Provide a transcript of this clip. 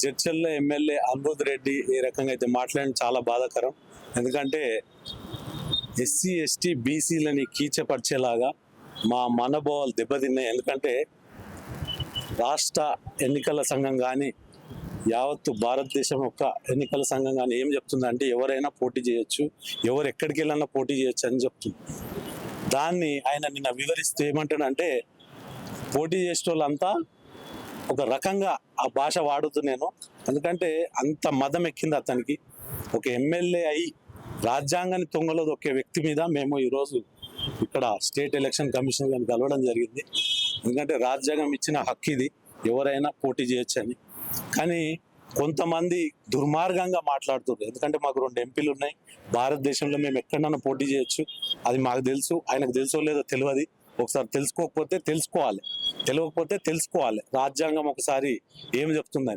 Jadcherla MLA Amrit Reddy ఈ రకంగా అయితే మాట్లాడడం చాలా బాధాకరం. ఎందుకంటే ఎస్సీ ఎస్టీ బీసీలని కీచపరిచేలాగా మా మనోభావాలు దెబ్బతిన్నాయి. ఎందుకంటే రాష్ట్ర ఎన్నికల సంఘం కానీ యావత్తు భారతదేశం యొక్క ఎన్నికల సంఘం కానీ ఏం చెప్తుందంటే ఎవరైనా పోటీ చేయొచ్చు, ఎవరు ఎక్కడికి వెళ్ళినా పోటీ చేయొచ్చు అని చెప్తుంది. దాన్ని ఆయన నిన్న వివరిస్తూ ఏమంటాడంటే పోటీ చేసే వాళ్ళంతా ఒక రకంగా ఆ భాష వాడుతున్నాను. ఎందుకంటే అంత మదం ఎక్కింది అతనికి. ఒక ఎమ్మెల్యే అయి రాజ్యాంగాన్ని తొంగలో దొక్కే వ్యక్తి మీద మేము ఈరోజు ఇక్కడ స్టేట్ ఎలక్షన్ కమిషన్ గారిని కలవడం జరిగింది. ఎందుకంటే రాజ్యాంగం ఇచ్చిన హక్కు ఇది, ఎవరైనా పోటీ చేయొచ్చని. కానీ కొంతమంది దుర్మార్గంగా మాట్లాడుతున్నారు. ఎందుకంటే మాకు 2 ఎంపీలు ఉన్నాయి, భారతదేశంలో మేము ఎక్కడైనా పోటీ చేయొచ్చు, అది మాకు తెలుసు. ఆయనకు తెలుసో లేదో తెలియదు. ఒకసారి తెలుసుకోకపోతే తెలుసుకోవాలి, తెలియకపోతే తెలుసుకోవాలి రాజ్యాంగం ఒకసారి ఏం చెప్తుందని.